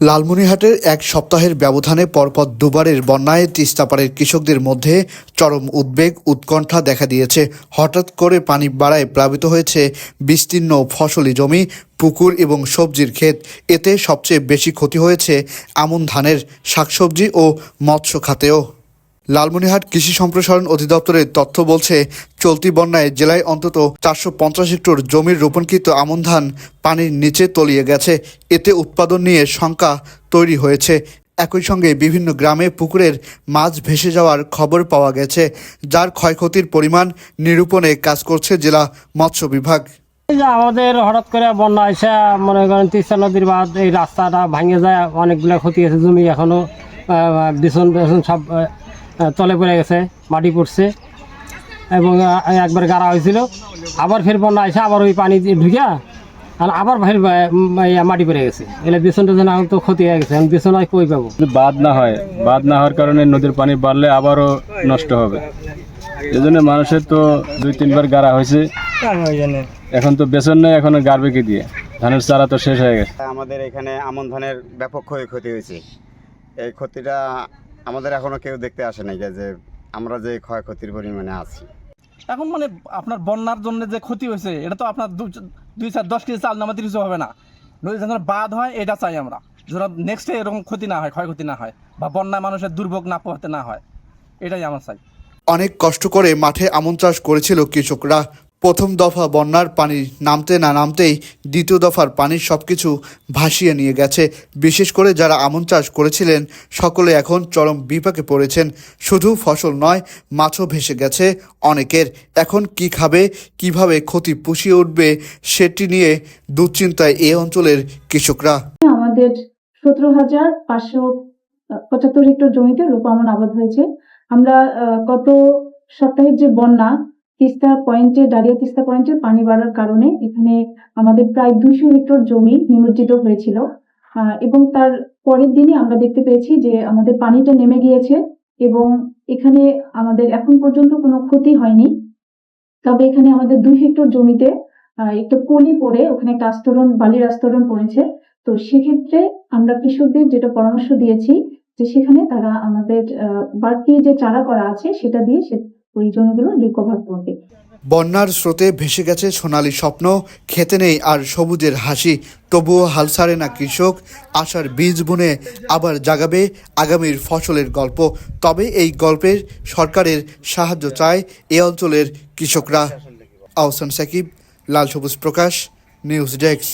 লালমনিরহাটের এক সপ্তাহের ব্যবধানে পরপর দুবারের বন্যায় তিস্তাপাড়ের কৃষকদের মধ্যে চরম উদ্বেগ উৎকণ্ঠা দেখা দিয়েছে। হঠাৎ করে পানি বাড়ায় প্লাবিত হয়েছে বিস্তীর্ণ ফসলি জমি, পুকুর এবং সবজির ক্ষেত। এতে সবচেয়ে বেশি ক্ষতি হয়েছে আমন ধানের, শাকসবজি ও মৎস্য খাতেও। লালমনিরহাট কৃষি সম্প্রসারণ অধিদপ্তরের তথ্য বলছে, চলতি বন্যায় জেলায় অন্তত 450 হেক্টর জমির রোপণকৃত আমন ধান পানির নিচে তলিয়ে গেছে। এতে উৎপাদন নিয়ে শঙ্কা তৈরি হয়েছে। একই সঙ্গে বিভিন্ন গ্রামে পুকুরের মাছ ভেসে যাওয়ার খবর পাওয়া গেছে, যার ক্ষয়ক্ষতির পরিমাণ নিরূপণে কাজ করছে জেলা মৎস্য বিভাগ। আমাদের হঠাৎ করে বন্যা এসে মনে করেন তিস্তা নদীর বাঁধ এই রাস্তাটা ভাঙে যায়, অনেকগুলো ক্ষতি আছে। জমি এখনও বিছন সব তলে পড়ে গেছে, মাটি পড়ছে এবং একবার গাড়া হয়েছিল। আবার ফের বন্যা এসে আবার ওই পানি ঢুকিয়া আর আবার ফের মাটি পড়ে গেছে। এলে বিছনটা যেন এখন তো ক্ষতি হয়ে গেছে, এখন বিছন হয় কই পাবো। বাঁধ না হয়, বাঁধ না হওয়ার কারণে নদীর পানি বাড়লে আবারও নষ্ট হবে। এই জন্য মানুষের তো 2-3 বার গাড়া হয়েছে, এখন তো বেসন নেই, এখন গাড়বে কি দিয়ে? ধানের চারা তো শেষ হয়ে গেছে। আমাদের এখানে আমন ধানের ব্যাপক ক্ষয়ক্ষতি হয়েছে। এই ক্ষতিটা আমাদের এখনো কেউ দেখতে আসে নাই, যে আমরা যে ক্ষয়ক্ষতির পরিমাণে আছি এখন। মানে আপনার বন্যার জন্য যে ক্ষতি হয়েছে, এটা তো আপনার 2-4-10 কেজি চাল নামাতে কিছু হবে না। নদী যেন বাদ হয়, এটা চাই আমরা, যেন নেক্সটে এরকম ক্ষতি না হয়, ক্ষয়ক্ষতি না হয়, বা বন্যায় মানুষের দুর্ভোগ না পোহাতে না হয়, এটাই আমরা চাই। অনেক কষ্ট করে মাঠে আমন চাষ করেছিল কৃষকরা। প্রথম দফা বন্যার পানি নামতে না নামতেই দ্বিতীয় দফার পানি সবকিছু ভাসিয়ে নিয়ে গেছে। বিশেষ করে যারা আমন চাষ করেছিলেন, সকলে এখন চরম বিপাকে পড়েছেন। শুধু ফসল নয়, মাছও ভেসে গেছে অনেকের। এখন কি খাবে, কিভাবে ক্ষতি পুষিয়ে উঠবে, সেটি নিয়ে দুশ্চিন্তায় এ অঞ্চলের কৃষকরা। আমাদের 17,575 হেক্টর জমিতে রূপা আমন আবাদ হয়েছে। আমরা গত সপ্তাহের যে বন্যা, তিস্তা পয়েন্টে, ডালিয়া তিস্তা পয়েন্টে পানি বাড়ার কারণে এখানে আমাদের প্রায় 200 হেক্টর জমি নিমজ্জিত হয়েছিল, এবং তার পরের দিনই আমরা দেখতে পেয়েছি যে আমাদের পানিটা নেমে গিয়েছে এবং এখানে আমাদের এখন পর্যন্ত কোনো ক্ষতি হয়নি। তবে এখানে আমাদের 2 হেক্টর জমিতে একটা পলি পড়ে ওখানে একটা আস্তরণ, বালির আস্তরণ পড়েছে। তো সেক্ষেত্রে আমরা কৃষকদের যেটা পরামর্শ দিয়েছি যে সেখানে তারা আমাদের বাড়তি যে চারা করা আছে সেটা দিয়ে ওই জমিগুলো রিকভার করবে। বন্যার স্রোতে ভেসে গেছে সোনালী স্বপ্ন, খেতে নেই আর সবুজের হাসি। তবুও হাল ছাড়ে না কৃষক, আশার বীজ বুনে আবার জাগাবে আগামীর ফসলের গল্প। তবে এই গল্পের সরকারের সাহায্য চায় এ অঞ্চলের কৃষকরা। আহসান সাকিব, লাল সবুজ প্রকাশ, নিউজ ডেস্ক।